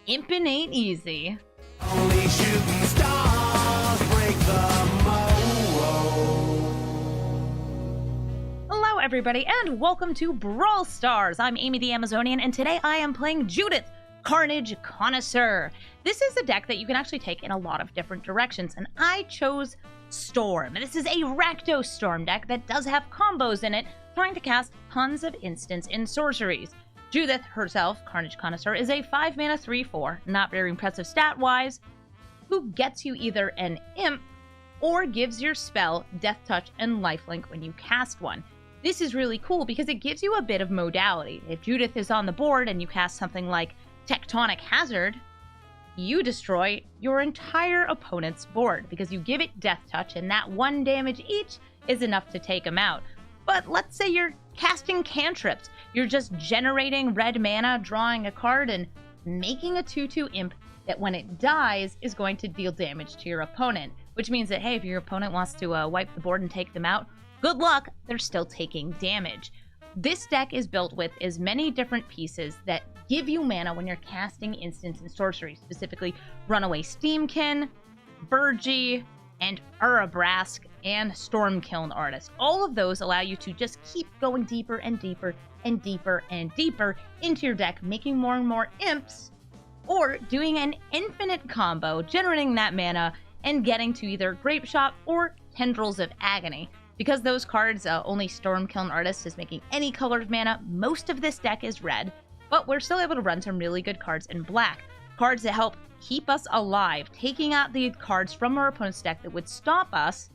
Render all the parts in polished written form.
Impin' ain't easy. Only shooting stars break the mold. Hello everybody and welcome to Brawl Stars. I'm Amy the Amazonian and today I am playing Judith, Carnage, Connoisseur. This is a deck that you can actually take in a lot of different directions and I chose Storm. This is a Rakdos Storm deck that does have combos in it, trying to cast tons of instants and sorceries. Judith herself, Carnage Connoisseur, is a 5-mana 3/4, not very impressive stat-wise, who gets you either an imp or gives your spell Death Touch and Lifelink when you cast one. This is really cool because it gives you a bit of modality. If Judith is on the board and you cast something like Tectonic Hazard, you destroy your entire opponent's board because you give it Death Touch and that 1 damage each is enough to take them out. But let's say you're casting cantrips. You're just generating red mana, drawing a card, and making a 2/2 imp that when it dies is going to deal damage to your opponent. Which means that, hey, if your opponent wants to wipe the board and take them out, good luck, they're still taking damage. This deck is built with as many different pieces that give you mana when you're casting instants and sorceries, specifically Runaway Steamkin, Burgee, and Urabrask, and Stormkiln Artist. All of those allow you to just keep going deeper and deeper and deeper and deeper into your deck, making more and more imps, or doing an infinite combo, generating that mana, and getting to either Grape Shot or Tendrils of Agony. Because those cards, only Stormkiln Artist is making any color of mana, most of this deck is red, but we're still able to run some really good cards in black. Cards that help keep us alive, taking out the cards from our opponent's deck that would stop us,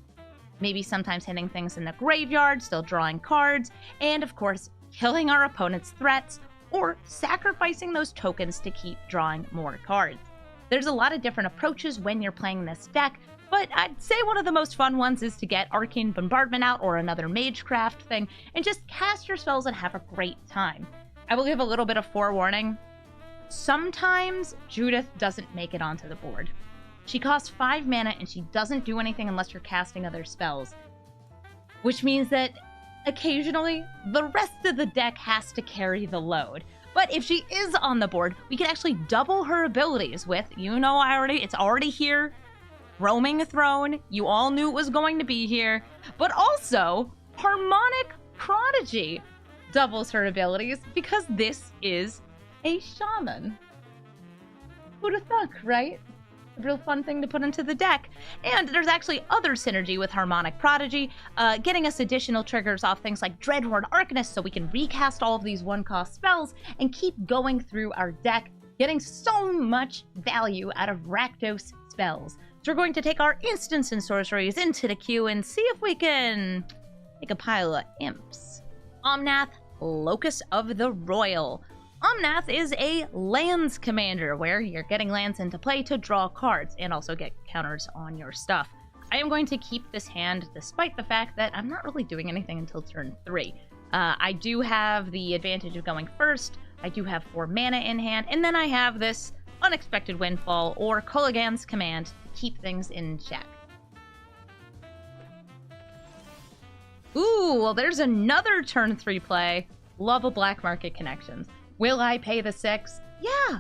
maybe sometimes hitting things in the graveyard, still drawing cards, and of course, killing our opponent's threats, or sacrificing those tokens to keep drawing more cards. There's a lot of different approaches when you're playing this deck, but I'd say one of the most fun ones is to get Arcane Bombardment out or another Magecraft thing, and just cast your spells and have a great time. I will give a little bit of forewarning. Sometimes Judith doesn't make it onto the board. She costs 5 mana and she doesn't do anything unless you're casting other spells. Which means that occasionally the rest of the deck has to carry the load. But if she is on the board, we can actually double her abilities with, it's already here, Roaming Throne. You all knew it was going to be here. But also, Harmonic Prodigy doubles her abilities because this is a shaman. Who'd have thunk, right? A real fun thing to put into the deck. And there's actually other synergy with Harmonic Prodigy, getting us additional triggers off things like Dreadhorde Arcanist so we can recast all of these 1-cost spells and keep going through our deck, getting so much value out of Rakdos spells. So we're going to take our instants and sorceries into the queue and see if we can make a pile of imps. Omnath, Locus of the Royal. Omnath is a lands commander, where you're getting lands into play to draw cards and also get counters on your stuff. I am going to keep this hand despite the fact that I'm not really doing anything until turn 3. I do have the advantage of going first, I do have 4 mana in hand, and then I have this Unexpected Windfall or Kolaghan's Command to keep things in check. Ooh, well there's another turn 3 play. Love a black market connections. Will I pay the 6? Yeah,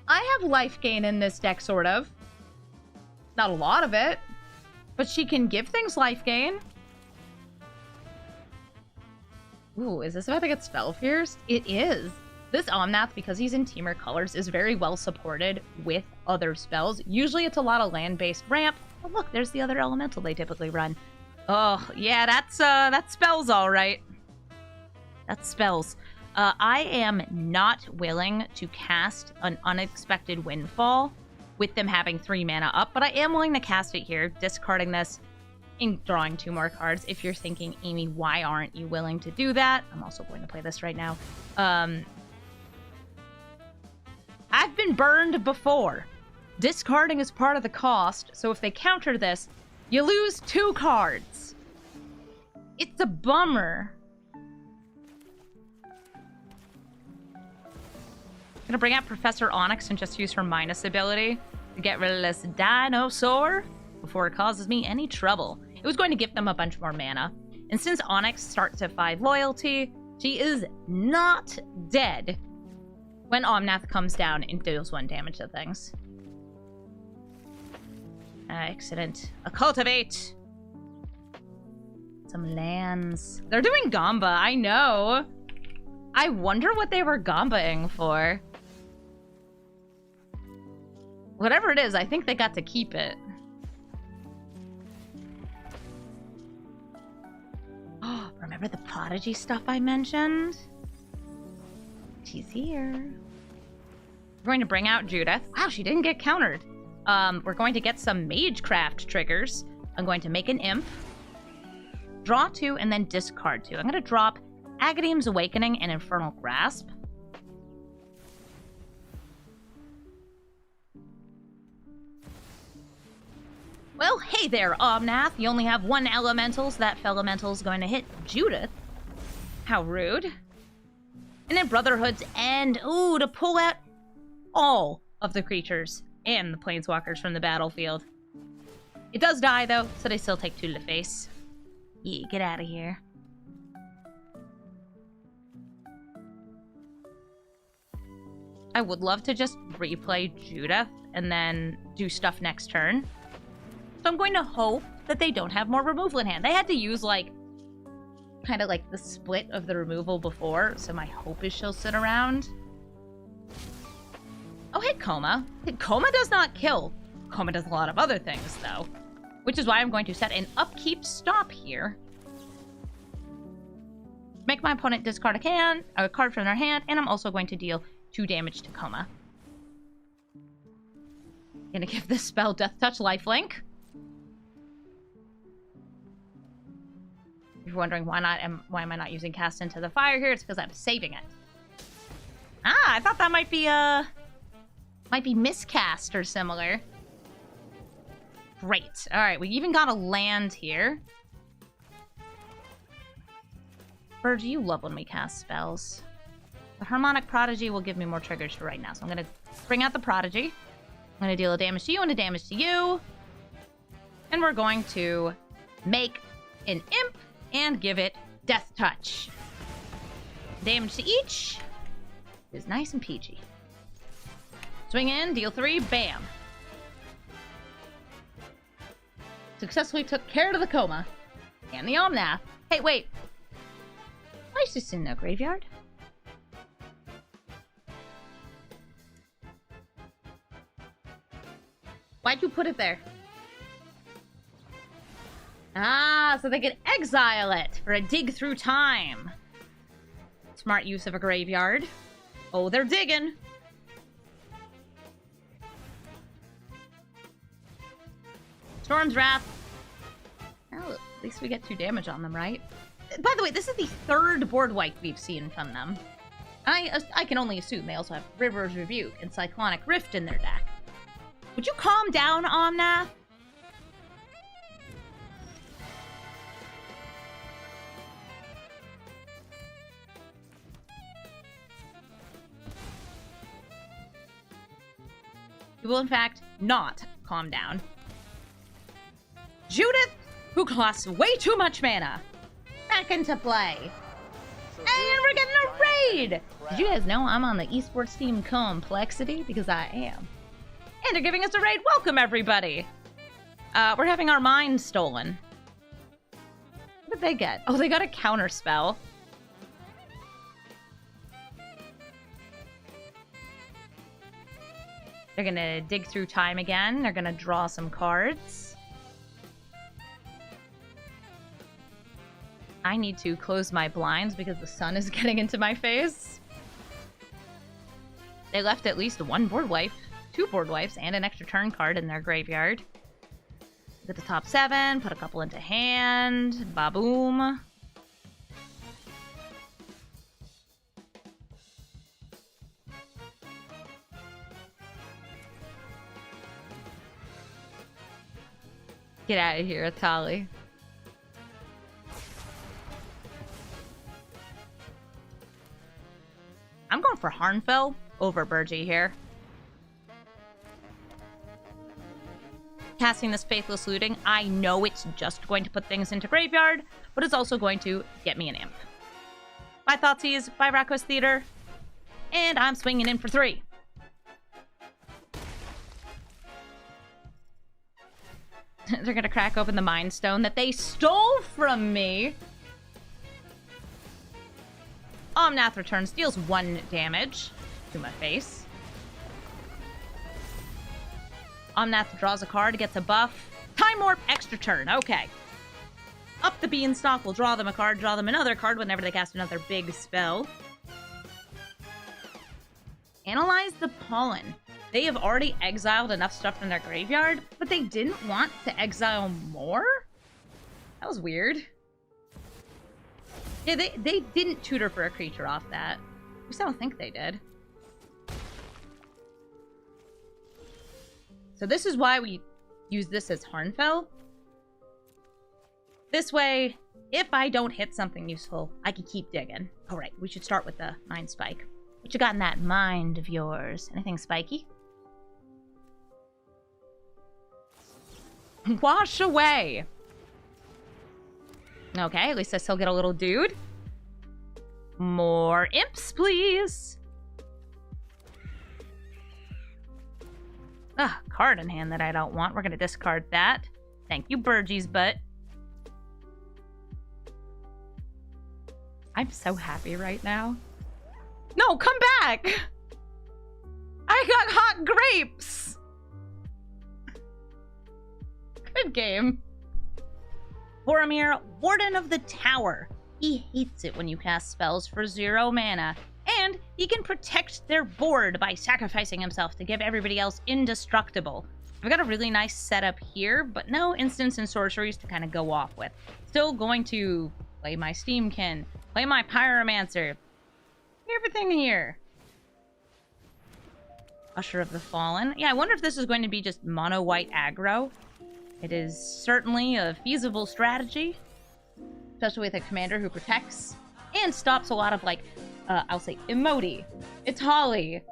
I have life gain in this deck, sort of. Not a lot of it, but she can give things life gain. Ooh, is this about to get Spell Fierce? It is. This Omnath, because he's in Temur colors, is very well supported with other spells. Usually it's a lot of land-based ramp. Oh look, there's the other elemental they typically run. Oh, yeah, that's spells all right. That's spells. I am not willing to cast an Unexpected Windfall with them having 3 mana up, but I am willing to cast it here, discarding this and drawing 2 more cards. If you're thinking, Amy, why aren't you willing to do that? I'm also going to play this right now. I've been burned before. Discarding is part of the cost, so if they counter this, you lose 2 cards. It's a bummer. I'm gonna bring out Professor Onyx and just use her minus ability to get rid of this dinosaur before it causes me any trouble. It was going to give them a bunch more mana. And since Onyx starts at 5 loyalty, she is not dead When Omnath comes down and deals 1 damage to things. Excellent. A cultivate! Some lands. They're doing Gamba, I know. I wonder what they were Gambaing for. Whatever it is, I think they got to keep it. Oh, remember the Prodigy stuff I mentioned? She's here. We're going to bring out Judith. Wow, she didn't get countered. We're going to get some Magecraft triggers. I'm going to make an Imp. Draw 2 and then discard 2. I'm going to drop Agadeem's Awakening and Infernal Grasp. Well, hey there, Omnath. You only have 1 elemental, so that Felemental's going to hit Judith. How rude. And then Brotherhood's End. Ooh, to pull out all of the creatures and the Planeswalkers from the battlefield. It does die, though, so they still take 2 to the face. Yeah, get out of here. I would love to just replay Judith and then do stuff next turn. So I'm going to hope that they don't have more removal in hand. They had to use, like, kind of like the split of the removal before, so my hope is she'll sit around. Oh, hey, Coma. Coma does not kill. Coma does a lot of other things, though. Which is why I'm going to set an upkeep stop here. Make my opponent discard a card from their hand, and I'm also going to deal 2 damage to Coma. Gonna give this spell Death Touch Lifelink. If you're wondering why am I not using Cast Into the Fire here, it's because I'm saving it. Ah, I thought that might be miscast or similar. Great. All right, we even got a land here. Bird, you love when we cast spells. The Harmonic Prodigy will give me more triggers for right now, so I'm going to bring out the Prodigy. I'm going to deal a damage to you and a damage to you. And we're going to make an Imp and give it Death Touch. Damage to each is nice and peachy. Swing in, deal 3, bam. Successfully took care of the Coma. And the Omnath. Hey, wait. Why is this in the graveyard? Why'd you put it there? Ah, so they can exile it for a dig through time. Smart use of a graveyard. Oh, they're digging. Storm's Wrath. Well, at least we get 2 damage on them, right? By the way, this is the 3rd board wipe we've seen from them. I can only assume they also have River's Rebuke and Cyclonic Rift in their deck. Would you calm down, Omnath? You will, in fact, not calm down. Judith, who costs way too much mana, back into play. And we're getting a raid! Did you guys know I'm on the esports team Complexity? Because I am. And they're giving us a raid. Welcome, everybody. We're having our mind stolen. What did they get? Oh, they got a counter spell. They're gonna dig through time again. They're gonna draw some cards. I need to close my blinds because the sun is getting into my face. They left at least 1 board wipe, 2 board wipes, and an extra turn card in their graveyard. Look at the top 7, put a couple into hand, ba-boom. Get out of here, Atali. I'm going for Harnfell over Burgee here. Casting this Faithless Looting, I know it's just going to put things into graveyard, but it's also going to get me an Imp. My Thoughtseize by Rakdos Theater. And I'm swinging in for 3. They're gonna crack open the Mind Stone that they stole from me. Omnath returns, deals 1 damage to my face. Omnath draws a card, gets a buff. Time Warp, extra turn. Okay. Up the Beanstalk, we'll draw them a card, draw them another card whenever they cast another big spell. Analyze the Pollen. They have already exiled enough stuff from their graveyard, but they didn't want to exile more? That was weird. Yeah, they didn't tutor for a creature off that. At least I don't think they did. So this is why we use this as Harnfell. This way, if I don't hit something useful, I can keep digging. Alright, we should start with the Mind Spike. What you got in that mind of yours? Anything spiky? Wash away! Okay, at least I still get a little dude. More imps, please! Ah, card in hand that I don't want. We're gonna discard that. Thank you, Burgie's butt. I'm so happy right now. No, come back! I got hot grapes! Good game. Boromir, Warden of the Tower. He hates it when you cast spells for 0 mana. And he can protect their board by sacrificing himself to give everybody else indestructible. I've got a really nice setup here, but no instants and sorceries to kind of go off with. Still going to play my Steamkin, play my Pyromancer. Everything here. Usher of the Fallen. Yeah, I wonder if this is going to be just mono-white aggro. It is certainly a feasible strategy, especially with a commander who protects and stops a lot of, like, I'll say Emoti, It's Holly,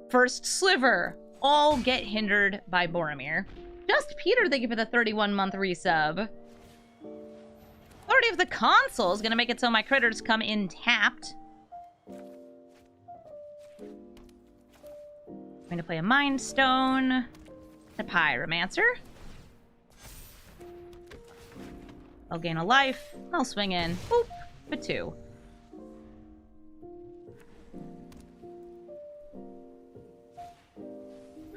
First Sliver, all get hindered by Boromir. Just Peter, thank you for the 31-month resub. Authority of the Console is going to make it so my critters come in tapped. I'm going to play a Mind Stone, a Pyromancer. I'll gain a life. I'll swing in. Boop. For 2.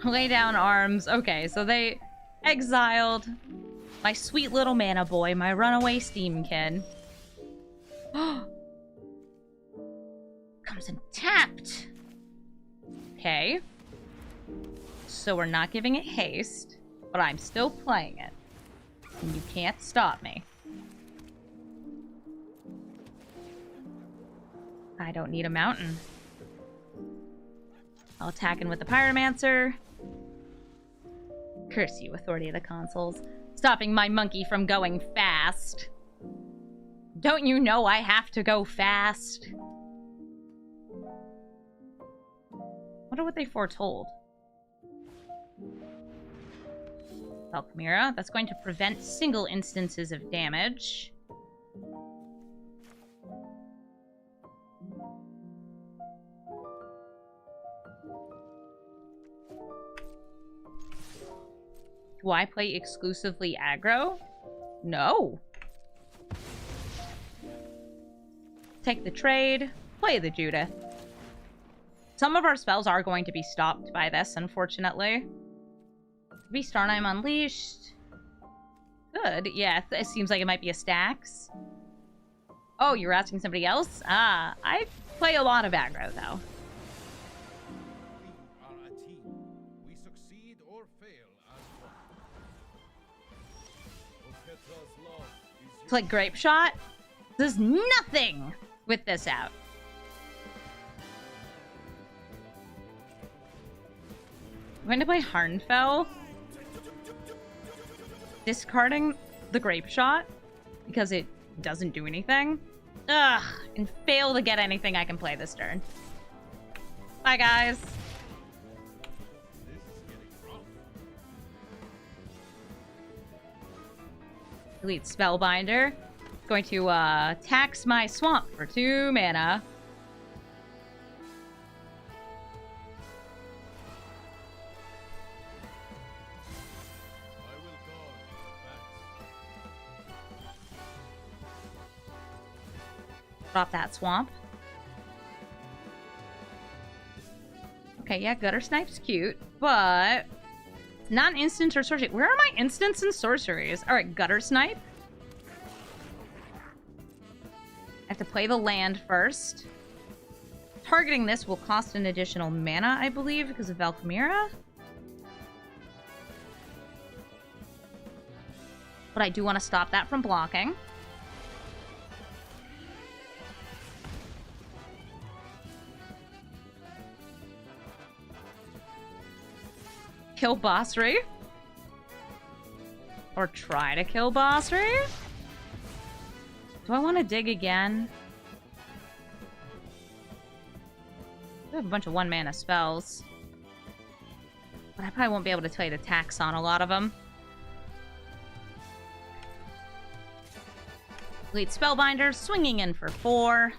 Lay down arms. Okay, so they exiled my sweet little mana boy, my runaway Steamkin. Comes in tapped. Okay. So we're not giving it haste, but I'm still playing it. And you can't stop me. I don't need a mountain. I'll attack in with the Pyromancer. Curse you, Authority of the Consoles. Stopping my monkey from going fast. Don't you know I have to go fast? Wonder what they foretold. Valkmira. That's going to prevent single instances of damage. Do I play exclusively aggro? No. Take the trade. Play the Judith. Some of our spells are going to be stopped by this, unfortunately. Starnheim Unleashed. Good. Yeah, it seems like it might be a Stax. Oh, you're asking somebody else? Ah, I play a lot of aggro, though. Play Grape Shot. There's nothing with this out. I'm going to play Harnfell. Discarding the Grape Shot because it doesn't do anything. Ugh, and fail to get anything I can play this turn. Bye, guys. Elite Spellbinder. Going to tax my swamp for 2 mana. Drop that swamp. Okay, yeah, Gutter Snipe's cute, but it's not an instant or sorcery. Where are my instants and sorceries? All right, Gutter Snipe. I have to play the land first. Targeting this will cost an additional mana, I believe, because of Valkyria. But I do want to stop that from blocking. Kill Basri. Or try to kill Basri. Do I want to dig again? I have a bunch of 1-mana spells. But I probably won't be able to play the tax on a lot of them. Lead Spellbinder, swinging in for 4.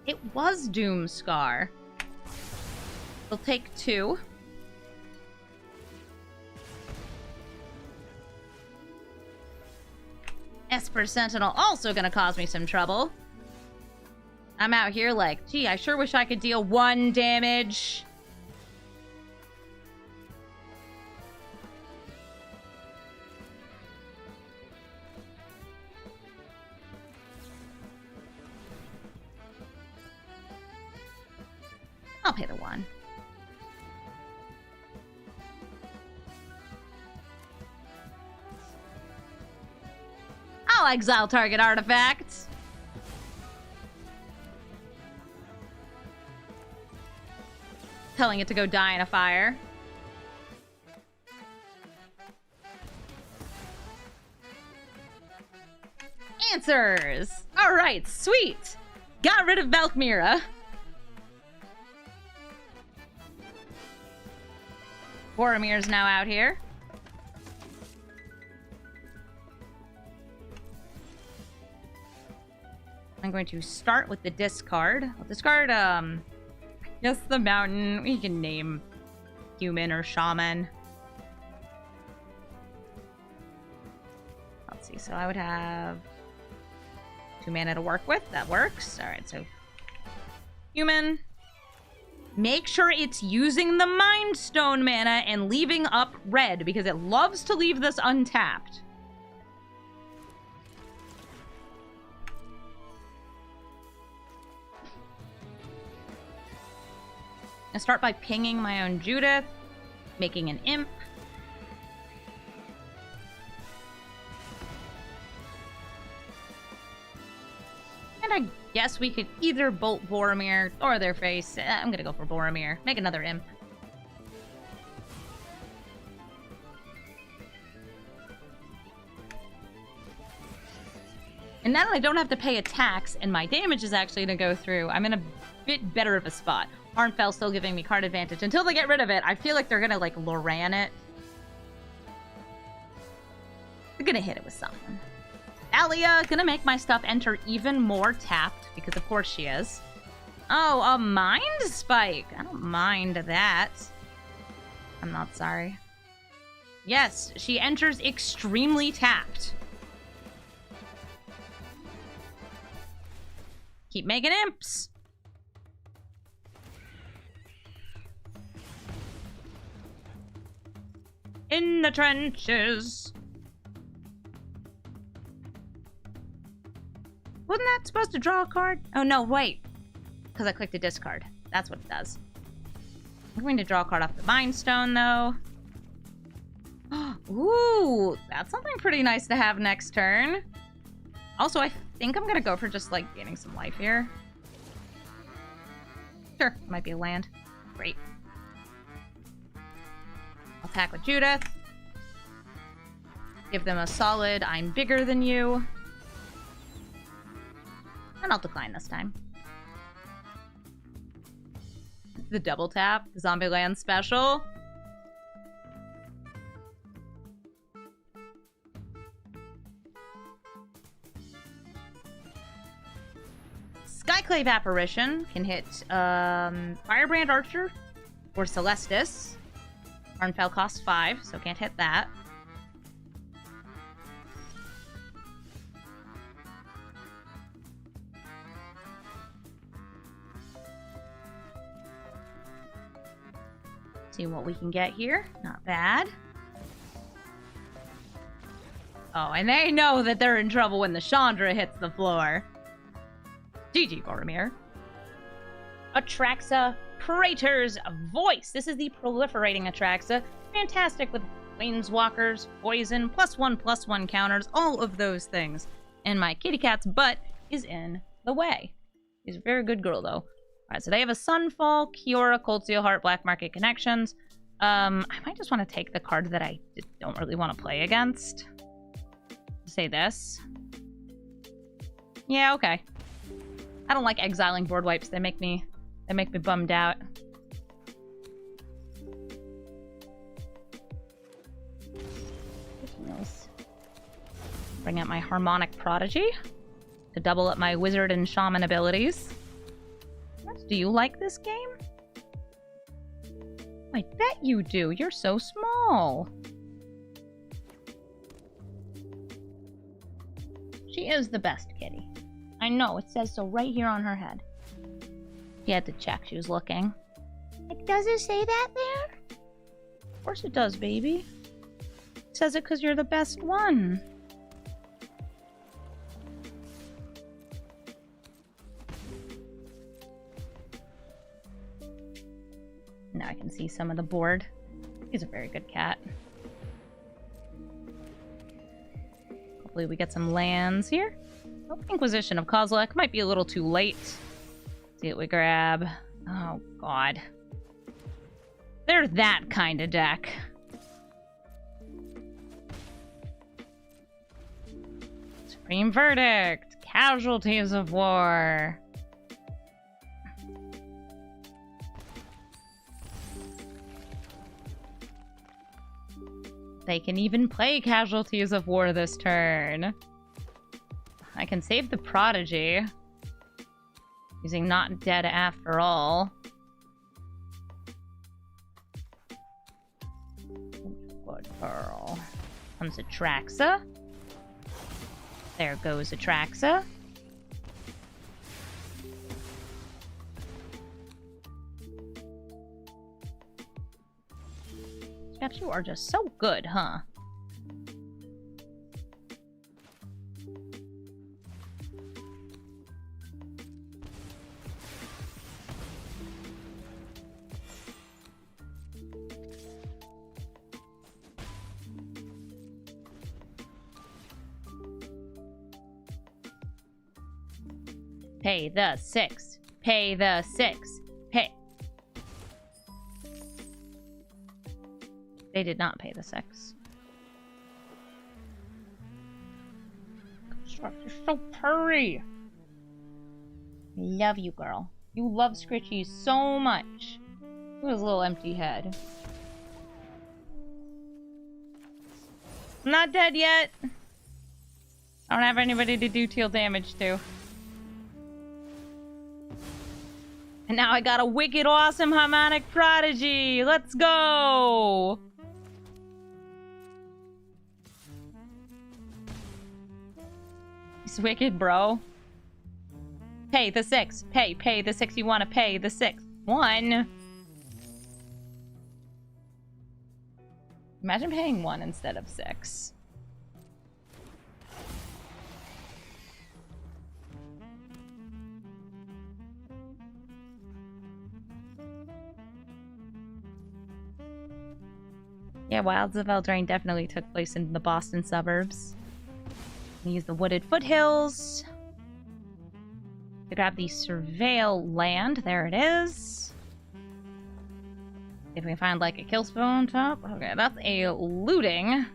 It was Doomscar. We'll take 2. Esper Sentinel also gonna cause me some trouble. I'm out here like, gee, I sure wish I could deal 1 damage. I'll pay the 1. I'll exile target artifact. Telling it to go die in a fire. Answers! Alright, sweet! Got rid of Valkyria. Boromir's now out here. I'm going to start with the discard. I'll discard, yes, the mountain. We can name human or shaman. Let's see, so I would have 2 mana to work with. That works. Alright, so human. Make sure it's using the Mind Stone mana and leaving up red, because it loves to leave this untapped. I start by pinging my own Judith, making an imp. And I guess we could either bolt Boromir or their face. I'm gonna go for Boromir. Make another imp. And now that I don't have to pay a tax and my damage is actually gonna go through, I'm in a bit better of a spot. Arnfell's still giving me card advantage. Until they get rid of it, I feel like they're gonna, like, Loran it. They're gonna hit it with something. Alia, gonna make my stuff enter even more tapped, because of course she is. Oh, a Mind Spike. I don't mind that. I'm not sorry. Yes, she enters extremely tapped. Keep making imps. In the trenches. Wasn't that supposed to draw a card? Oh, no, wait. Because I clicked a discard. That's what it does. I'm going to draw a card off the Mind Stone, though. Ooh, that's something pretty nice to have next turn. Also, I think I'm going to go for just, like, gaining some life here. Sure, might be a land. Great. Attack with Judith. Give them a solid, I'm bigger than you. And I'll decline this time. The double tap, the Zombieland special. Skyclave Apparition can hit Firebrand Archer or Celestis. Arnfell costs 5, so can't hit that. See what we can get here. Not bad. Oh, and they know that they're in trouble when the Chandra hits the floor. GG, Boromir. Atraxa Praetor's Voice. This is the proliferating Atraxa. Fantastic with planeswalkers, poison, +1/+1 counters, all of those things. And my kitty cat's butt is in the way. She's a very good girl, though. Alright, so they have a Sunfall, Kiora, Cold Steel Heart, Black Market Connections. I might just want to take the card that I don't really want to play against. Say this. Yeah, okay. I don't like exiling board wipes. They make me bummed out. Bring out my Harmonic Prodigy to double up my Wizard and Shaman abilities. Do you like this game? I bet you do. You're so small. She is the best kitty. I know, it says so right here on her head. She had to check. She was looking. Like, does it say that there? Of course it does, baby. It says it because you're the best one. Now I can see some of the board. He's a very good cat. Hopefully we get some lands here. Oh, Inquisition of Kozilek. Might be a little too late. See what we grab. Oh, God. They're that kind of deck. Supreme Verdict. Casualties of War. They can even play Casualties of War this turn. I can save the Prodigy. Using Not Dead After All. Good girl. Comes Atraxa. There goes Atraxa. Scraps, you are just so good, huh? Pay the 6. Pay the 6. Pay. They did not pay the 6. You're so purry. Love you, girl. You love Scritchy so much. Look at his little empty head. I'm not dead yet. I don't have anybody to do teal damage to. And now I got a wicked awesome Harmonic Prodigy! Let's go! It's wicked, bro. Pay the 6. Pay the 6 you want to pay. The 6. 1. Imagine paying 1 instead of 6. Yeah, Wilds of Eldraine definitely took place in the Boston suburbs. We use the Wooded Foothills to grab the Surveil land. There it is. If we can find like a kill spell on top. Okay, that's a looting.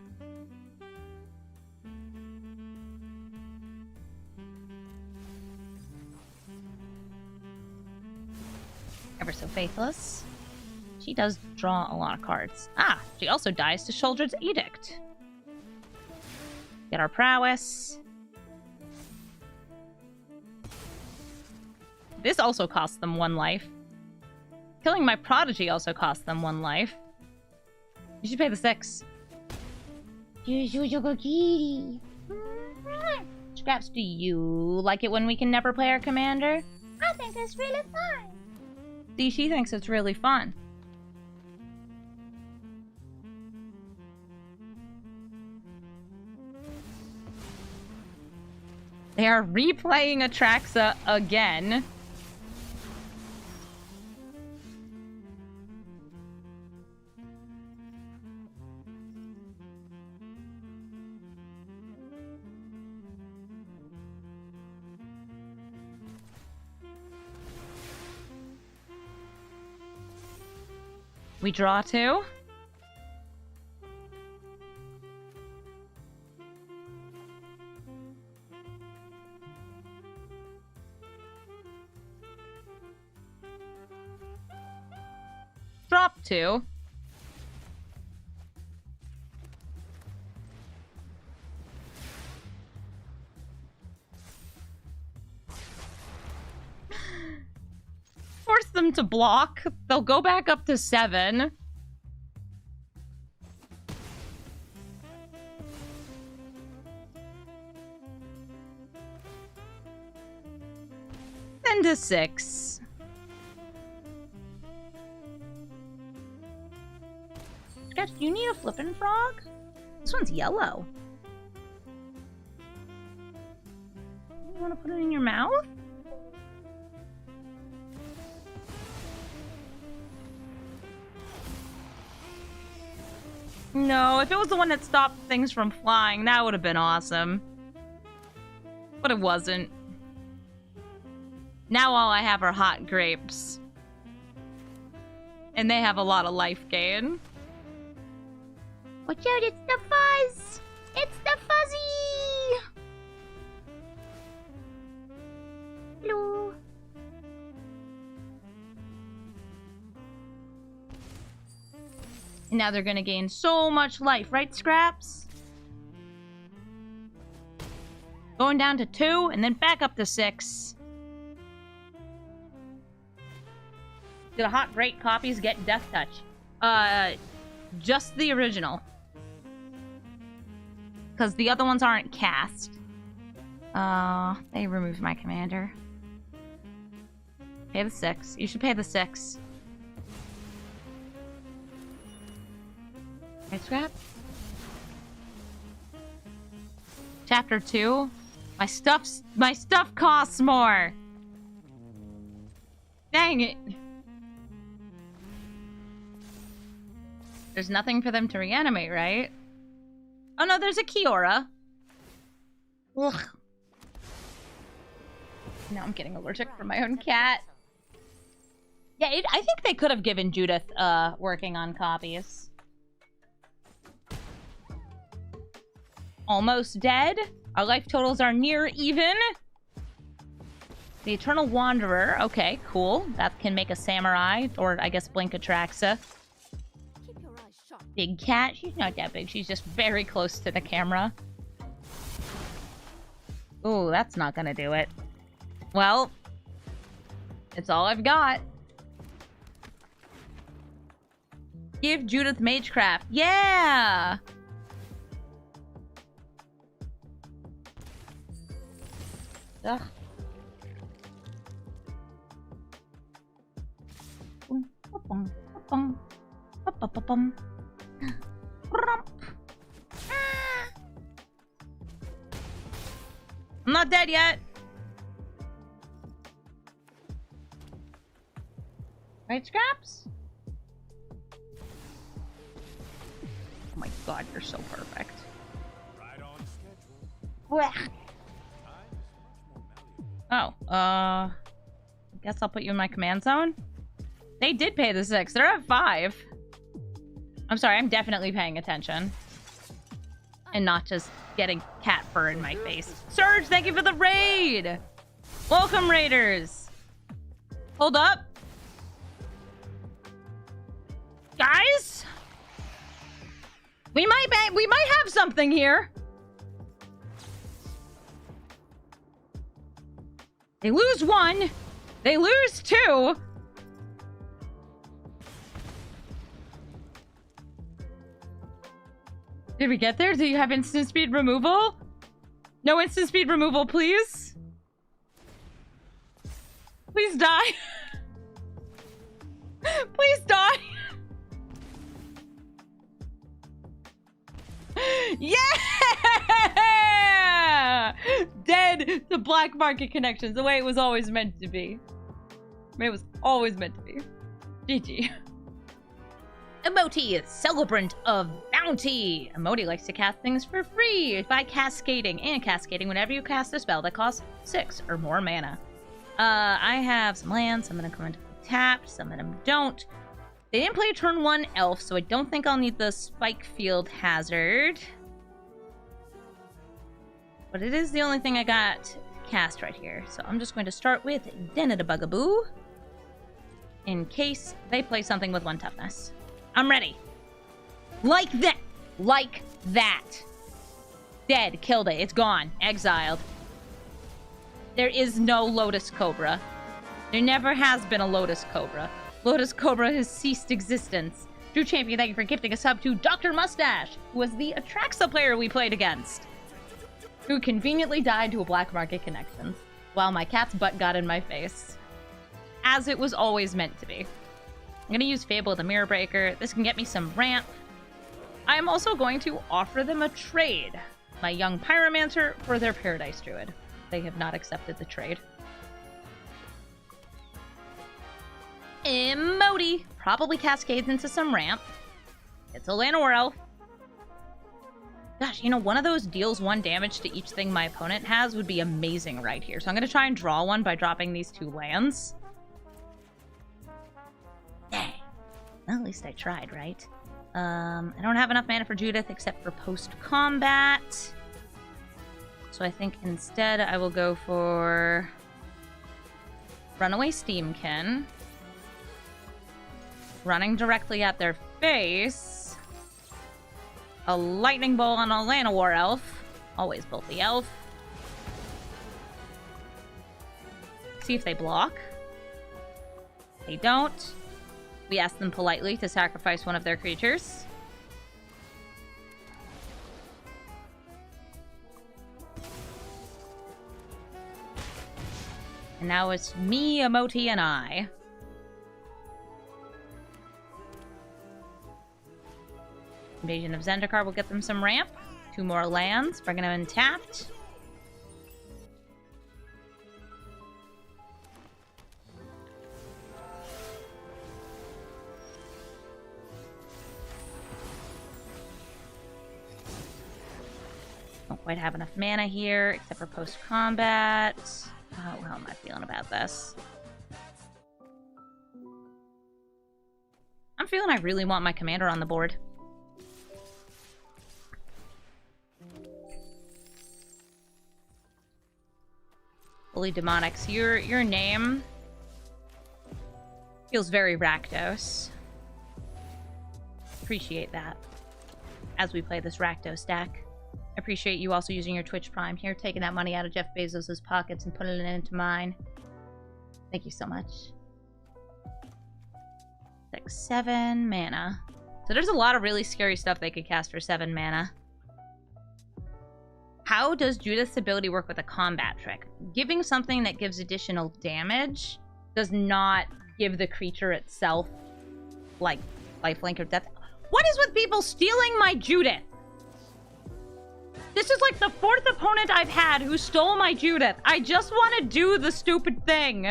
Ever so faithless. She does draw a lot of cards. Ah, she also dies to Sheoldred's Edict. Get our prowess. This also costs them 1 life. Killing my Prodigy also costs them 1 life. You should pay the 6. Scraps, do you like it when we can never play our commander? I think it's really fun. See, she thinks it's really fun. They are replaying Atraxa again. We draw 2. Drop 2. Force them to block. They'll go back up to 7. Then to 6. Sketch, do you need a flippin' frog? This one's yellow. You want to put it in your mouth? No, if it was the one that stopped things from flying, that would have been awesome. But it wasn't. Now all I have are hot grapes. And they have a lot of life gain. Watch out, it's the fuzz! It's the fuzzy! Hello. And now they're gonna gain so much life, right, Scraps? Going down to 2, and then back up to 6. Do the hot great copies get Death Touch? Just the original. Because the other ones aren't cast. They removed my commander. Pay the 6. You should pay the 6. Right, Scrap? Chapter 2. My stuff costs more. Dang it. There's nothing for them to reanimate, right? Oh no, there's a Kiora. Ugh. Now I'm getting allergic from my own cat. Yeah, I think they could have given Judith working on copies. Almost dead. Our life totals are near even. The Eternal Wanderer. Okay, cool. That can make a samurai, or I guess Blink Atraxa. Big cat. She's not that big. She's just very close to the camera. Ooh, that's not gonna do it. Well, it's all I've got. Give Judith Magecraft. Yeah! Ugh. I'm not dead yet. Right, Scraps? Oh my god, you're so perfect. Right on schedule. Blech. Oh, I guess I'll put you in my command zone. They did pay the 6. They're at 5. I'm sorry, I'm definitely paying attention. And not just getting cat fur in my face. Surge, thank you for the raid! Welcome, raiders! Hold up. Guys? We might have something here. They lose 1. They lose 2. Did we get there? Do you have instant speed removal? No instant speed removal, please. Please die. Please die. Yeah! Dead to black market connections the way it was always meant to be. It was always meant to be. GG. Emoti, celebrant of bounty. Emoti likes to cast things for free by cascading. And cascading whenever you cast a spell that costs 6 or more mana. I have some lands. Some of them come into tapped. Some of them don't. They didn't play a turn 1 elf, so I don't think I'll need the Spike Field Hazard. But it is the only thing I got to cast right here. So I'm just going to start with Den of the Bugaboo. In case they play something with 1 toughness. I'm ready. Like that. Like that. Dead. Killed it. It's gone. Exiled. There is no Lotus Cobra. There never has been a Lotus Cobra. Lotus Cobra has ceased existence. Drew Champion, thank you for gifting a sub to Dr. Mustache, who was the Atraxa player we played against, who conveniently died to a black market connection, while my cat's butt got in my face. As it was always meant to be. I'm going to use Fable the Mirror Breaker. This can get me some ramp. I am also going to offer them a trade. My Young Pyromancer for their Paradise Druid. They have not accepted the trade. Emoti probably cascades into some ramp. It's a Llanowar Elf. Gosh, you know, one of those deals 1 damage to each thing my opponent has would be amazing right here. So I'm going to try and draw one by dropping these 2 lands. Dang. Well, at least I tried, right? I don't have enough mana for Judith except for post-combat. So I think instead I will go for Runaway Steamkin. Running directly at their face. A Lightning Bolt on a Llanowar Elf. Always bolt the elf. See if they block. They don't. We ask them politely to sacrifice one of their creatures. And now it's me, Emoti, and I. Invasion of Zendikar will get them some ramp. 2 more lands, bringing them in tapped. Don't quite have enough mana here, except for post-combat. Oh, how am I feeling about this? I'm feeling I really want my commander on the board. Holy Demonics, your name feels very Rakdos. Appreciate that. As we play this Rakdos deck. I appreciate you also using your Twitch Prime here, taking that money out of Jeff Bezos' pockets and putting it into mine. Thank you so much. 6, 7 mana. So there's a lot of really scary stuff they could cast for 7 mana. How does Judith's ability work with a combat trick? Giving something that gives additional damage does not give the creature itself, like, lifelink or death. What is with people stealing my Judith? This is like the 4th opponent I've had who stole my Judith. I just want to do the stupid thing.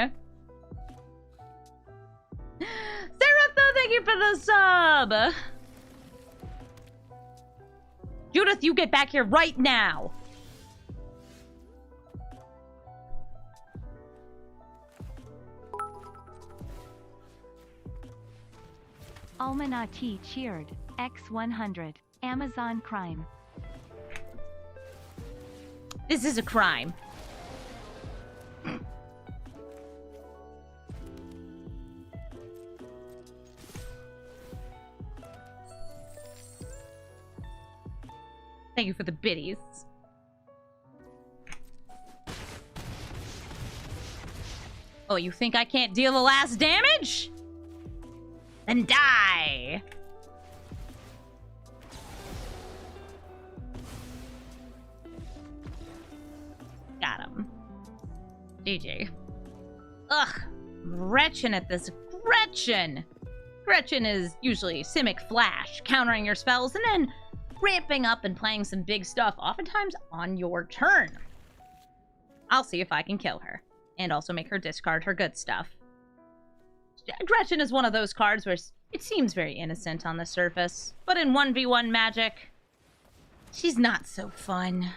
Seraph, thank you for the sub. Judith, you get back here right now. Almanati cheered. X100. Amazon crime. This is a crime. Thank you for the biddies. Oh, you think I can't deal the last damage? Then die! Got him. GG. Ugh. Gretchen at this. Gretchen! Gretchen is usually Simic Flash, countering your spells and then ramping up and playing some big stuff, oftentimes on your turn. I'll see if I can kill her. And also make her discard her good stuff. Gretchen is one of those cards where it seems very innocent on the surface, but in 1v1 Magic, she's not so fun.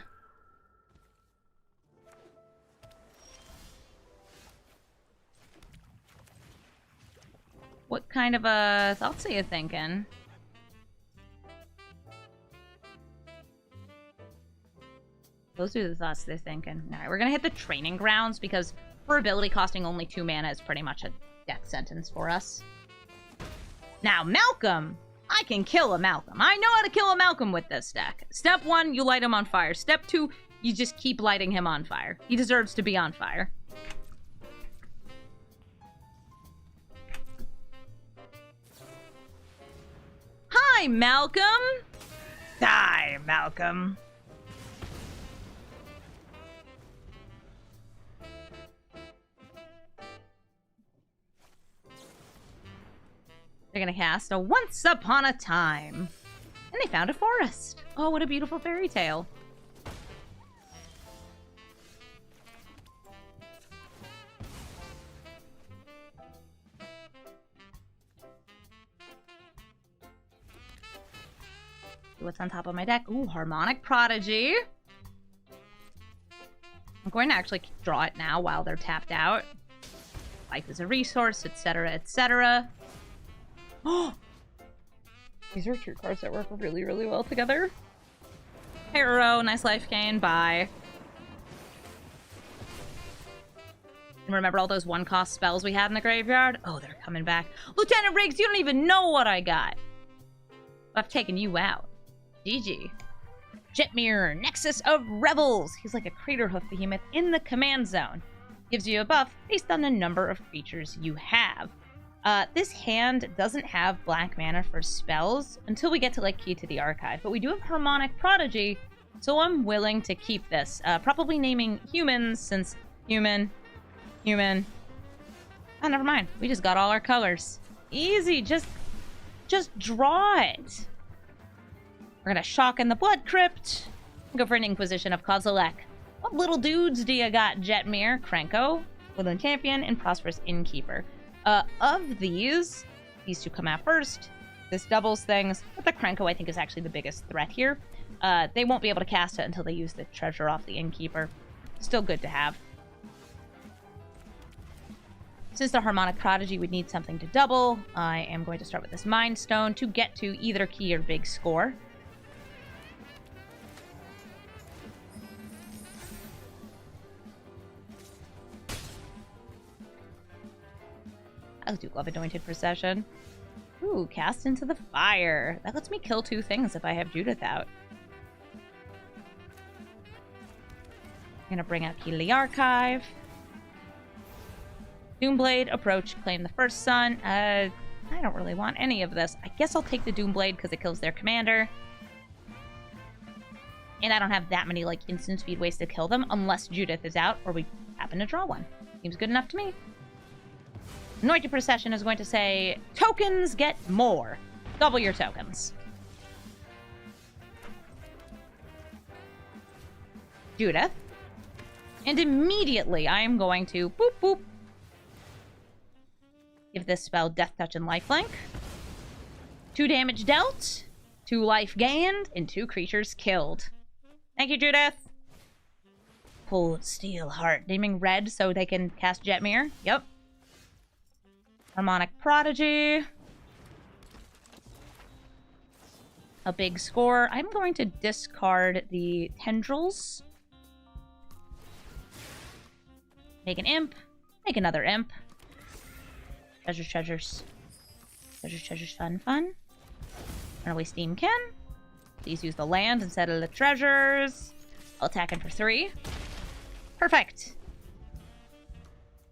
What kind of thoughts are you thinking? Those are the thoughts they're thinking. Alright, we're gonna hit the training grounds because her ability costing only 2 mana is pretty much a death sentence for us. Now, Malcolm! I can kill a Malcolm. I know how to kill a Malcolm with this deck. Step 1, you light him on fire. Step 2, you just keep lighting him on fire. He deserves to be on fire. Hi, Malcolm! Die, Malcolm. They're gonna cast a Once Upon a Time. And they found a forest. Oh, what a beautiful fairy tale. What's on top of my deck? Ooh, Harmonic Prodigy. I'm going to actually draw it now while they're tapped out. Life is a resource, etc., etc. Oh! These are 2 cards that work really, really well together. Hero, nice life gain, bye. And remember all those 1-cost spells we had in the graveyard? Oh, they're coming back. Lieutenant Riggs, you don't even know what I got! I've taken you out. GG. Jetmir, Nexus of Rebels. He's like a Craterhoof behemoth in the command zone. Gives you a buff based on the number of creatures you have. This hand doesn't have black mana for spells until we get to, like, Key to the Archive. But we do have Harmonic Prodigy, so I'm willing to keep this. Probably naming humans, since human. Oh, never mind. We just got all our colors. Easy, just draw it. We're gonna Shock in the Blood Crypt. Go for an Inquisition of Kozilek. What little dudes do you got, Jetmir? Krenko, Woodland Champion, and Prosperous Innkeeper. Of these 2 come out first. This doubles things, but the Krenko I think is actually the biggest threat here. They won't be able to cast it until they use the treasure off the Innkeeper. Still good to have. Since the Harmonic Prodigy would need something to double, I am going to start with this Mind Stone to get to either key or big score. I do love Anointed Procession. Ooh, Cast into the Fire. That lets me kill 2 things if I have Judith out. I'm gonna bring out Key to the Archive. Doomblade, Approach, Claim the First Sun. I don't really want any of this. I guess I'll take the Doomblade because it kills their commander. And I don't have that many, like, instant speed ways to kill them unless Judith is out or we happen to draw one. Seems good enough to me. Anointed Procession is going to say, tokens get more. Double your tokens. Judith. And immediately I am going to boop boop. Give this spell Death Touch and Lifelink. 2 damage dealt, 2 life gained, and 2 creatures killed. Thank you, Judith. Cold Steel Heart. Naming red so they can cast Jetmir. Yep. Harmonic Prodigy. A big score. I'm going to discard the Tendrils. Make an Imp. Make another Imp. Treasures. Fun. Run away, Steamkin. Please use the land instead of the treasures. I'll attack him for 3. Perfect.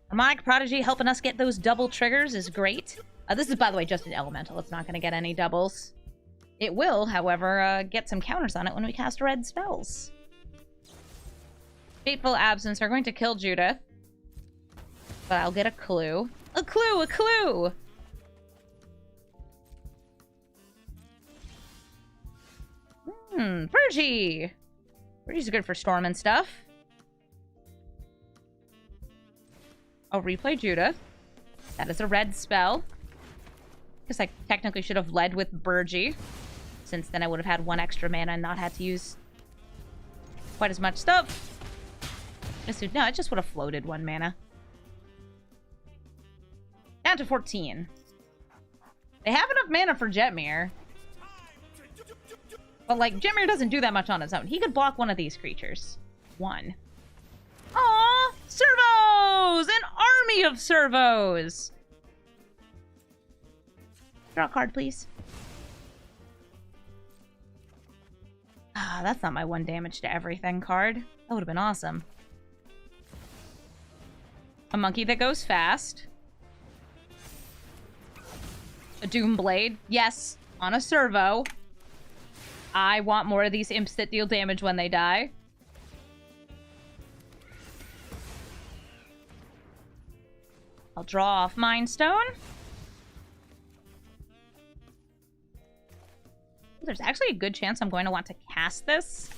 Harmonic Prodigy helping us get those double triggers is great. This is, by the way, just an elemental. It's not going to get any doubles. It will, however, get some counters on it when we cast red spells. Fateful Absence are going to kill Judith. But I'll get a clue. A clue! Virgie! Virgie's good for storm and stuff. I'll replay Judith. That is a red spell. Guess I technically should have led with Burgie, since then I would have had 1 extra mana and not had to use quite as much stuff. No, it just would have floated 1 mana. Down to 14. They have enough mana for Jetmir. But, like, Jetmir doesn't do that much on his own. He could block one of these creatures. 1. Aww! Servos! An army of servos! Draw a card, please. Ah, that's not my 1 damage to everything card. That would have been awesome. A monkey that goes fast. A Doomblade. Yes, on a servo. I want more of these imps that deal damage when they die. I'll draw off Mind Stone. There's actually a good chance I'm going to want to cast this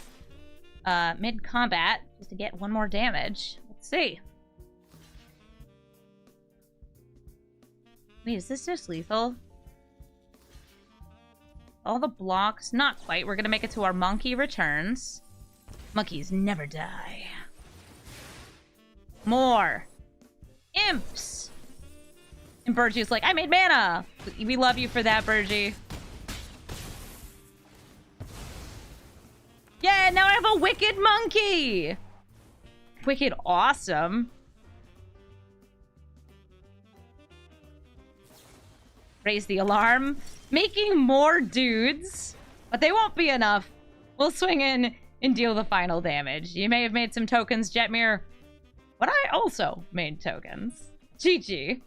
mid-combat just to get 1 more damage. Let's see. Wait, is this just lethal? All the blocks? Not quite. We're going to make it to our monkey returns. Monkeys never die. More. Imps. And Burgie's like, I made mana. We love you for that, Burgie. Yeah, now I have a wicked monkey. Wicked awesome. Raise the alarm. Making more dudes. But they won't be enough. We'll swing in and deal the final damage. You may have made some tokens, Jetmir. But I also made tokens. GG.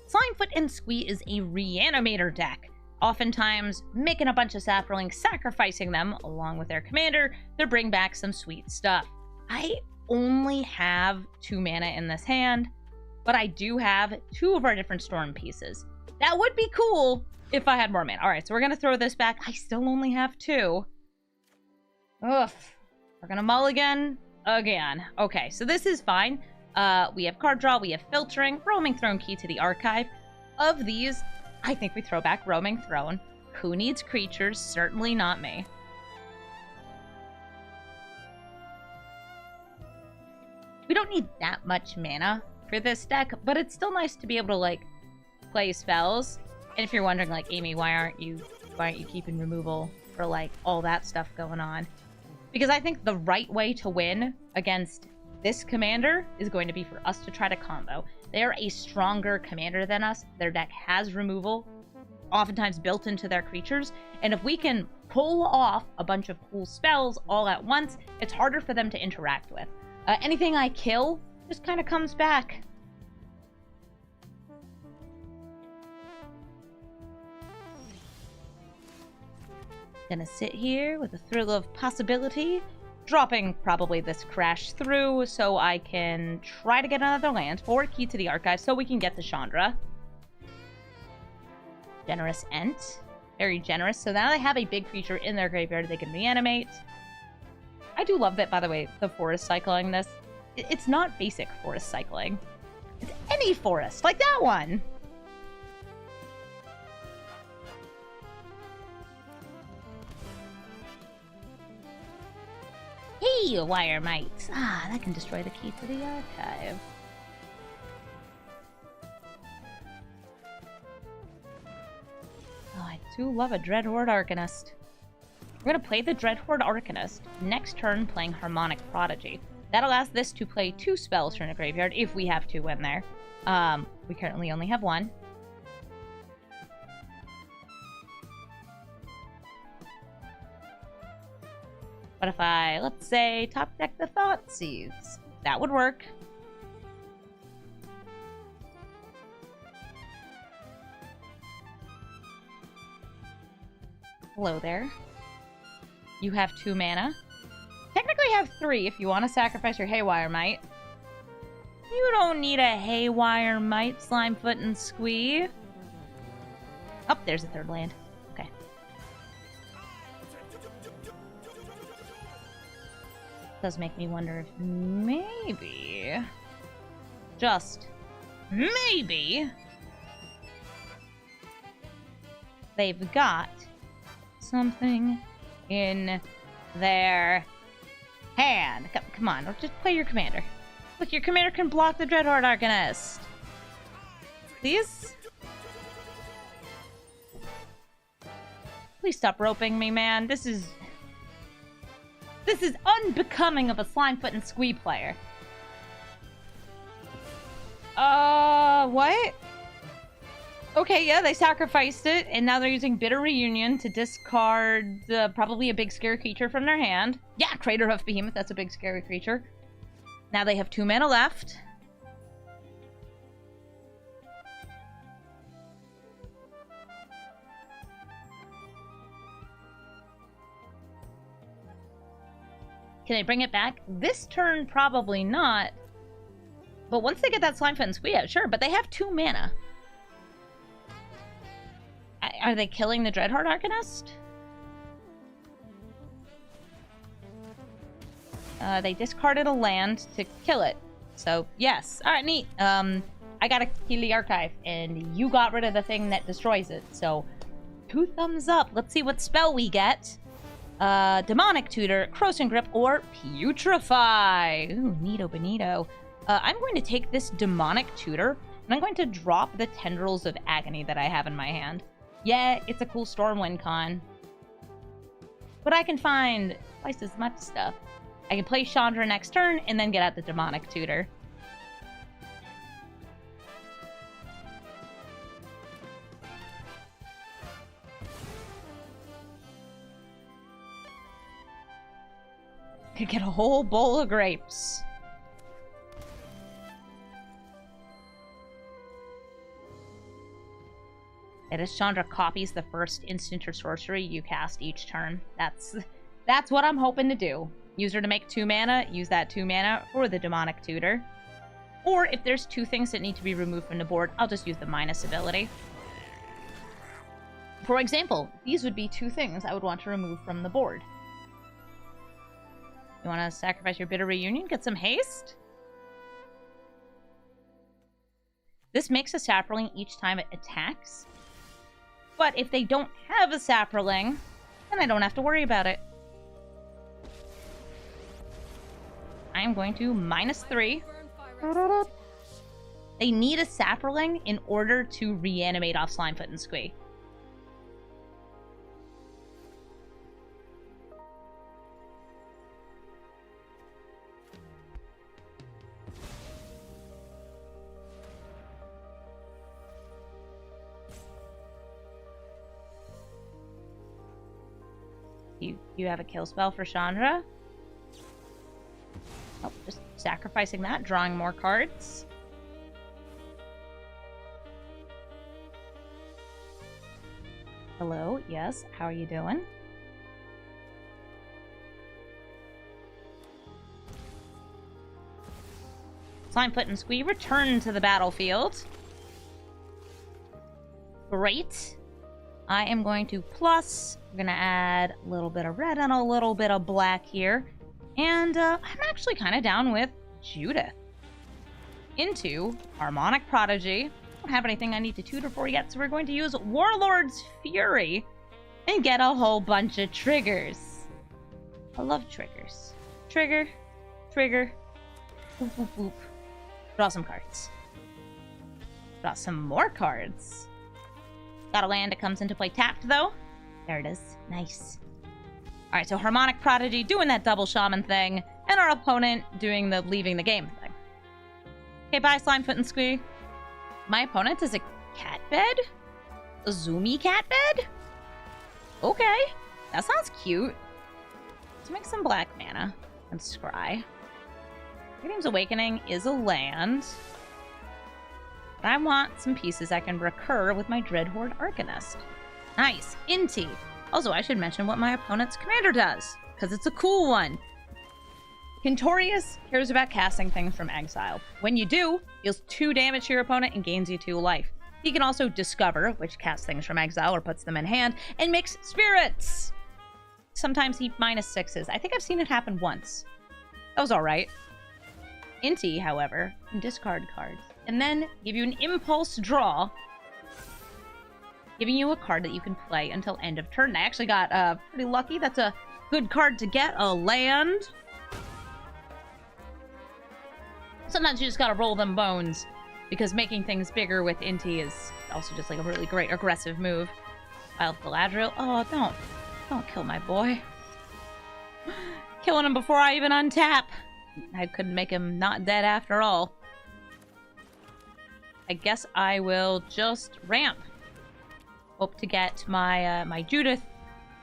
Slimefoot and Squee is a reanimator deck. Oftentimes, making a bunch of saplings, sacrificing them, along with their commander, to bring back some sweet stuff. I only have 2 mana in this hand, but I do have 2 of our different storm pieces. That would be cool if I had more mana. Alright, so we're gonna throw this back. I still only have 2. Ugh. We're gonna mulligan again. Okay, so this is fine. We have card draw, we have filtering, roaming throne key to the archive. Of these, I think we throw back roaming throne. Who needs creatures? Certainly not me. We don't need that much mana for this deck, but it's still nice to be able to, like, play spells. And if you're wondering, like, Amy, why aren't you keeping removal for, like, all that stuff going on? Because I think the right way to win against this commander is going to be for us to try to combo. They're a stronger commander than us. Their deck has removal, oftentimes built into their creatures. And if we can pull off a bunch of cool spells all at once, it's harder for them to interact with. Anything I kill just kind of comes back. Gonna sit here with a thrill of possibility, dropping probably this crash through so I can try to get another land or a key to the archive so we can get the Chandra. Generous Ent. Very generous. So now they have a big creature in their graveyard they can reanimate. I do love that, by the way, the forest cycling this. It's not basic forest cycling. It's any forest, like that one. Hey, wire mites. Ah, that can destroy the key to the archive. Oh, I do love a Dreadhorde Arcanist. We're going to play the Dreadhorde Arcanist. Next turn, playing Harmonic Prodigy. That allows this to play 2 spells from the graveyard, if we have 2 in there. We currently only have 1. But if I, let's say, top deck the Thoughtseize, that would work. Hello there. You have 2 mana. Technically have 3 if you want to sacrifice your Haywire Mite. You don't need a Haywire Mite, Slimefoot and Squee. Oh, there's a 3rd land. Okay. Does make me wonder if maybe, just maybe they've got something in their hand. Come on, or just play your commander. Look, your commander can block the Dreadhorde Arcanist. Please? Please stop roping me, man. This is unbecoming of a Slimefoot and Squee player. What? Okay, yeah, they sacrificed it, and now they're using Bitter Reunion to discard probably a big scary creature from their hand. Yeah, Craterhoof Behemoth, that's a big scary creature. Now they have 2 mana left. Can they bring it back? This turn, probably not. But once they get that Slimefoot and Squee out, sure. But they have 2 mana. Are they killing the Dreadhorde Arcanist? They discarded a land to kill it. So, yes. Alright, neat. I gotta kill the archive, and you got rid of the thing that destroys it. So, 2 thumbs up. Let's see what spell we get. Demonic Tutor, Corrosion Grip, or Putrefy. Ooh, neato bonito. I'm going to take this Demonic Tutor, and I'm going to drop the Tendrils of Agony that I have in my hand. Yeah, it's a cool Stormwind con. But I can find twice as much stuff. I can play Chandra next turn, and then get out the Demonic Tutor. Could get a whole bowl of grapes. It is Chandra copies the first instant or sorcery you cast each turn. That's what I'm hoping to do. Use her to make 2 mana, use that 2 mana for the Demonic Tutor. Or if there's 2 things that need to be removed from the board, I'll just use the minus ability. For example, these would be 2 things I would want to remove from the board. You want to sacrifice your Bitter Reunion? Get some haste? This makes a Saproling each time it attacks. But if they don't have a Saproling, then I don't have to worry about it. I am going to -3. They need a Saproling in order to reanimate off Slimefoot and Squee. You have a kill spell for Chandra? Oh, just sacrificing that, drawing more cards. Hello, yes, how are you doing? Slimefoot and Squee return to the battlefield. Great. I am going to plus. We're going to add a little bit of red and a little bit of black here. And I'm actually kind of down with Judith. Into Harmonic Prodigy. I don't have anything I need to tutor for yet, so we're going to use Warlord's Fury and get a whole bunch of triggers. I love triggers. Trigger, trigger, boop, boop, boop. Draw some cards. Draw some more cards. Got a land that comes into play tapped, though. There it is. Nice. Alright, so Harmonic Prodigy doing that double shaman thing, and our opponent doing the leaving the game thing. Okay, bye, Slimefoot and Squee. My opponent is a cat bed? A zoomy cat bed? Okay. That sounds cute. Let's make some black mana and scry. Greetings Awakening is a land. But I want some pieces I can recur with my Dreadhorde Arcanist. Nice. Inti. Also, I should mention what my opponent's commander does, because it's a cool one. Quintorius cares about casting things from exile. When you do, deals 2 damage to your opponent and gains you 2 life. He can also discover, which casts things from exile or puts them in hand, and makes spirits! Sometimes he -6s. I think I've seen it happen once. That was alright. Inti, however, can discard cards. and then give you an impulse draw, giving you a card that you can play until end of turn. I actually got pretty lucky. That's a good card to get, a land. Sometimes you just gotta roll them bones, because making things bigger with Inti is also just like a really great aggressive move. File of Galadriel. Oh, don't kill my boy. Killing him before I even untap. I couldn't make him not dead after all. I guess I will just ramp. Hope to get my my Judith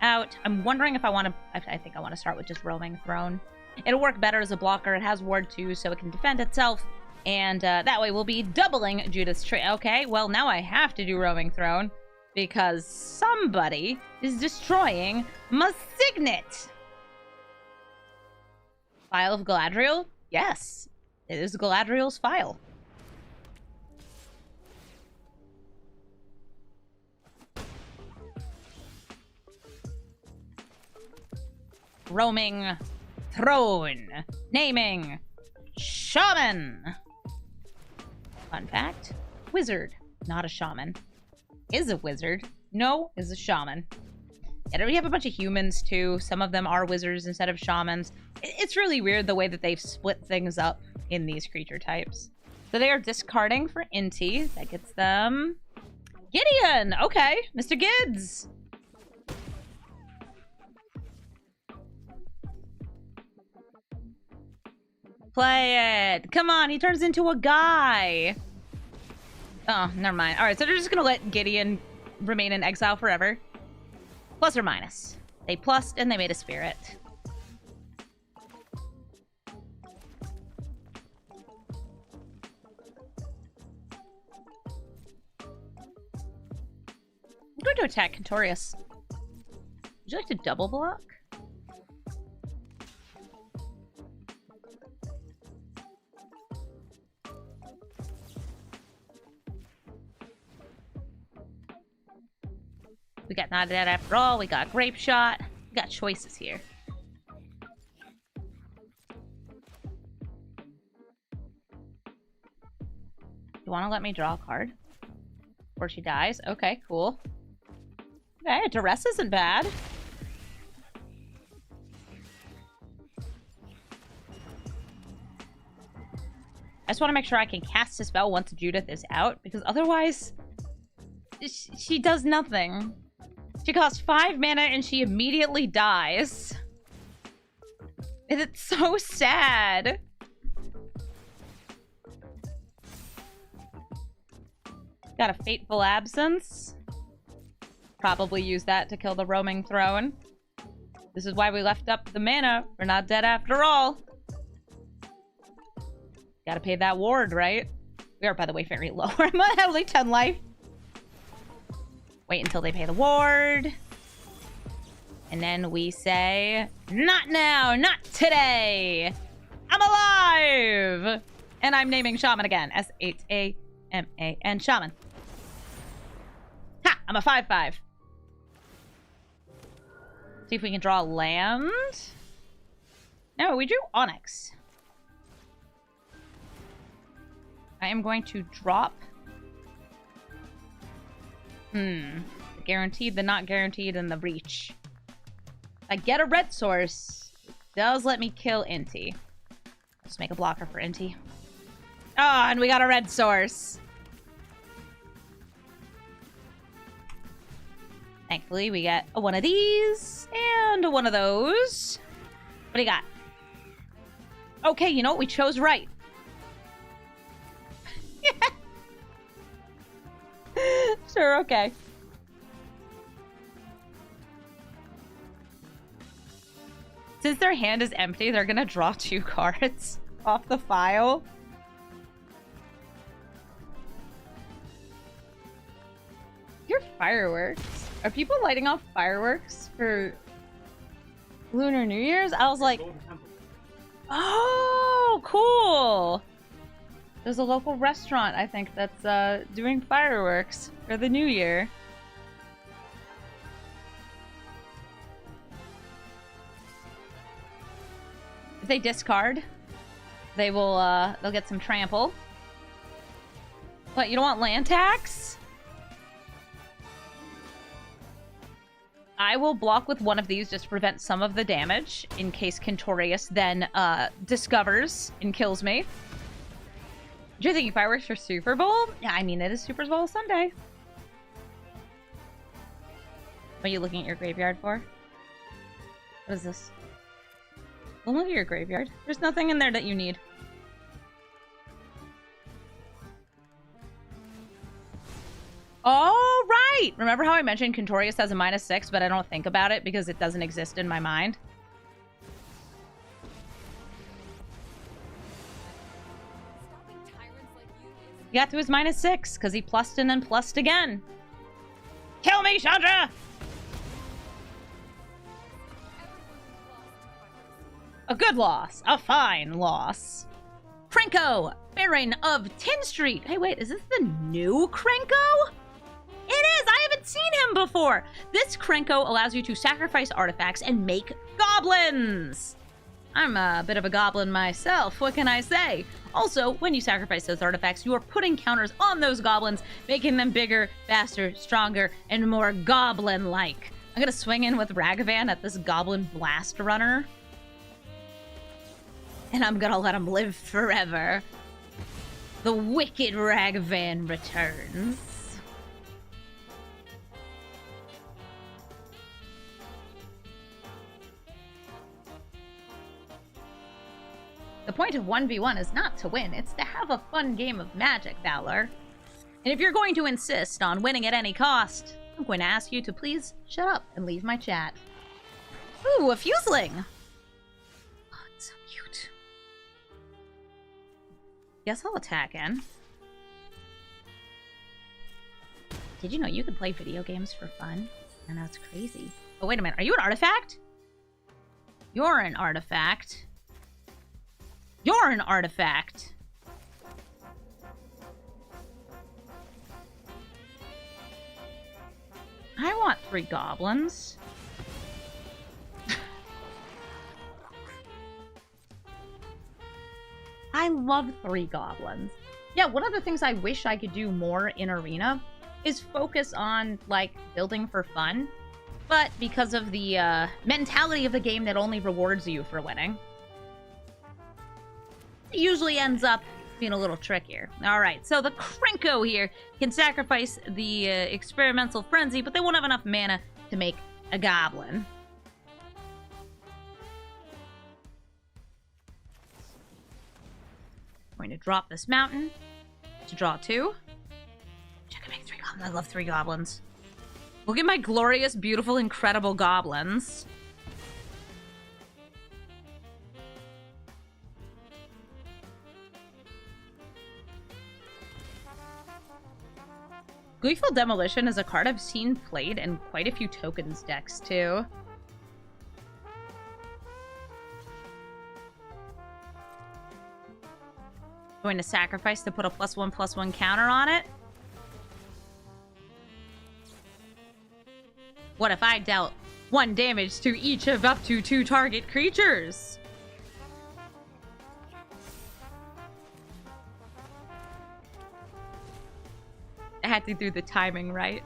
out. I'm wondering if I want to... I think I want to start with just Roaming Throne. It'll work better as a blocker. It has Ward 2, so it can defend itself. And that way we'll be doubling Judith's trade. Okay, well now I have to do Roaming Throne, because somebody is destroying my Signet. File of Galadriel? Yes, it is Galadriel's file. Roaming Throne. Naming Shaman. Fun fact, wizard, not a shaman. Is a wizard. No, is a shaman. And we have a bunch of humans too. Some of them are wizards instead of shamans. It's really weird the way that they've split things up in these creature types. So they are discarding for Inti. That gets them Gideon. Okay, Mr. Gids. Play it. Come on, he turns into a guy. Oh, never mind. All right, so they're just gonna let Gideon remain in exile forever. Plus or minus. They plussed and they made a spirit. I'm going to attack Contorius. Would you like to double block? We got not dead after all. We got grape shot. We got choices here. You want to let me draw a card before she dies? Okay, cool. Okay, duress isn't bad. I just want to make sure I can cast a spell once Judith is out, because otherwise she does nothing. She costs 5 mana and she immediately dies. It's so sad. Got a Fateful Absence. Probably use that to kill the Roaming Throne. This is why we left up the mana. We're not dead after all. Gotta pay that ward, right? We are, by the way, very low. I'm at only 10 life. Wait until they pay the ward. And then we say, not now, not today. I'm alive. And I'm naming Shaman again. S-H-A-M-A-N, Shaman. Ha, I'm a 5/5. See if we can draw land. No, we drew Onyx. I am going to drop... The guaranteed, the not guaranteed, and the reach. I get a red source. It does let me kill Inti. Just make a blocker for Inti. Oh, and we got a red source. Thankfully, we get one of these and one of those. What do you got? Okay, you know what? We chose right. Sure, okay. Since their hand is empty, they're gonna draw 2 cards off the file. Your fireworks. Are people lighting off fireworks for Lunar New Year's? I was like, oh, cool. There's a local restaurant, I think, that's doing fireworks for the new year. If they discard, they will, they'll get some trample. What, you don't want land tax? I will block with one of these just to prevent some of the damage in case Connoisseur then discovers and kills me. Do you think fireworks for Super Bowl? Yeah, I mean, it is Super Bowl Sunday. What are you looking at your graveyard for? What is this? Well, look at your graveyard. There's nothing in there that you need. Oh, right! Remember how I mentioned Connoisseur has a -6, but I don't think about it because it doesn't exist in my mind? He got to his -6 because he plussed and then plussed again. Kill me, Chandra! A good loss. A fine loss. Krenko, Baron of Tin Street. Hey, wait, is this the new Krenko? It is! I haven't seen him before! This Krenko allows you to sacrifice artifacts and make goblins! I'm a bit of a goblin myself, what can I say? Also, when you sacrifice those artifacts, you are putting counters on those goblins, making them bigger, faster, stronger, and more goblin-like. I'm gonna swing in with Ragavan at this goblin blast runner. And I'm gonna let him live forever. The wicked Ragavan returns. The point of 1v1 is not to win, it's to have a fun game of Magic, Valor. And if you're going to insist on winning at any cost, I'm going to ask you to please shut up and leave my chat. Ooh, a Fuseling! Oh, it's so cute. Guess I'll attack in. Did you know you could play video games for fun? I know, it's crazy. Oh, wait a minute, are you an artifact? You're an artifact. You're an artifact! I want 3 goblins. I love 3 goblins. Yeah, one of the things I wish I could do more in Arena is focus on, like, building for fun. But because of the mentality of the game that only rewards you for winning, it usually ends up being a little trickier. Alright, so the Krenko here can sacrifice the experimental frenzy, but they won't have enough mana to make a goblin. I'm going to drop this mountain to draw 2. I can make 3 goblins. I love 3 goblins. Look at my glorious, beautiful, incredible goblins. Gleeful Demolition is a card I've seen played in quite a few tokens decks, too. Going to sacrifice to put a +1/+1 counter on it. What if I dealt 1 damage to each of up to 2 target creatures? I had to do the timing right.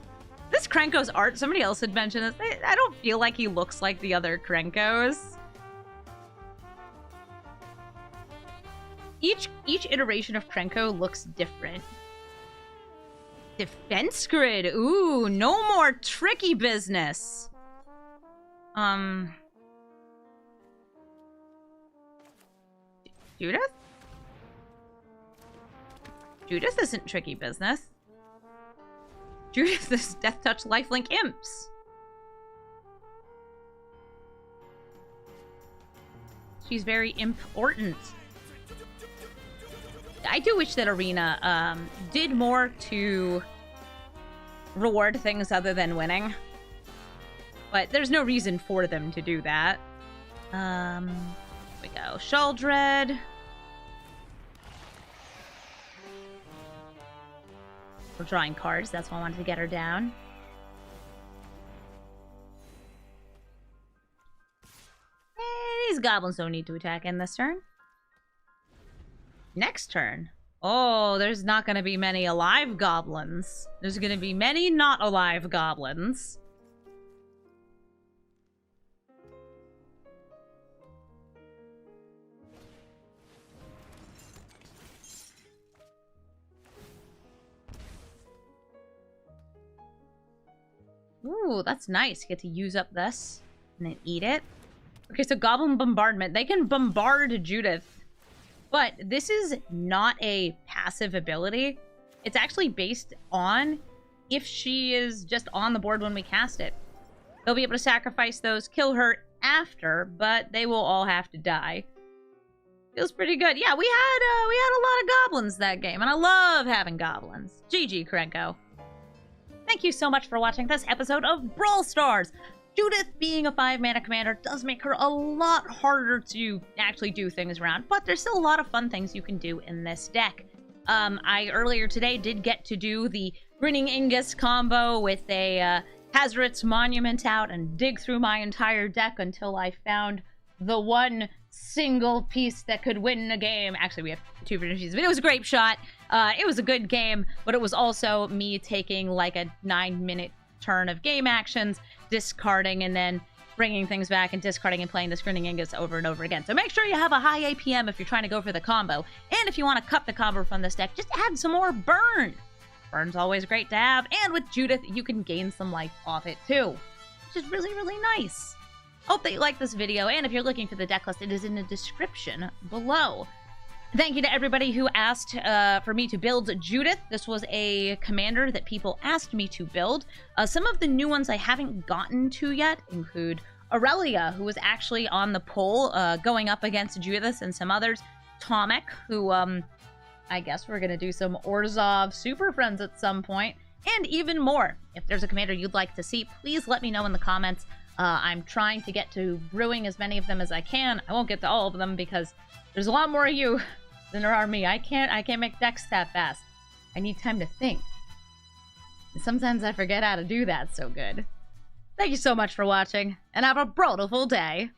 This Krenko's art, somebody else had mentioned this. I don't feel like he looks like the other Krenkos. Each iteration of Krenko looks different. Defense grid. Ooh, no more tricky business. Judith? Judith isn't tricky business. Judith is Death Touch Lifelink Imps. She's very important. I do wish that Arena did more to reward things other than winning. But there's no reason for them to do that. Here we go. Sheldred. We're drawing cards, that's why I wanted to get her down. These goblins don't need to attack in this turn. Next turn. Oh, there's not going to be many alive goblins. There's going to be many not alive goblins. Ooh, that's nice. You get to use up this and then eat it. Okay, so Goblin Bombardment. They can bombard Judith, but this is not a passive ability. It's actually based on if she is just on the board when we cast it. They'll be able to sacrifice those, kill her after, but they will all have to die. Feels pretty good. Yeah, we had a lot of goblins that game, and I love having goblins. GG, Krenko. Thank you so much for watching this episode of Brawl Stars. Judith, being a 5-mana commander, does make her a lot harder to actually do things around, but there's still a lot of fun things you can do in this deck. I earlier today did get to do the Grinning Ingus combo with a Hazard's Monument out and dig through my entire deck until I found the one single piece that could win a game. Actually, we have 2 finishes, but it was a great shot. It was a good game, but it was also me taking like a 9-minute turn of game actions, discarding, and then bringing things back and discarding and playing this Grinning Ingus over and over again. So make sure you have a high APM if you're trying to go for the combo. And if you want to cut the combo from this deck, just add some more Burn. Burn's always great to have, and with Judith, you can gain some life off it too, which is really, really nice. Hope that you like this video, and if you're looking for the deck list, it is in the description below. Thank you to everybody who asked for me to build Judith. This was a commander that people asked me to build. Some of the new ones I haven't gotten to yet include Aurelia, who was actually on the poll going up against Judith, and some others. Tomek, who I guess we're going to do some Orzhov Super Friends at some point, and even more. If there's a commander you'd like to see, please let me know in the comments. I'm trying to get to brewing as many of them as I can. I won't get to all of them because there's a lot more of you than there are me. I can't make decks that fast. I need time to think. And sometimes I forget how to do that so good. Thank you so much for watching, and have a beautiful day.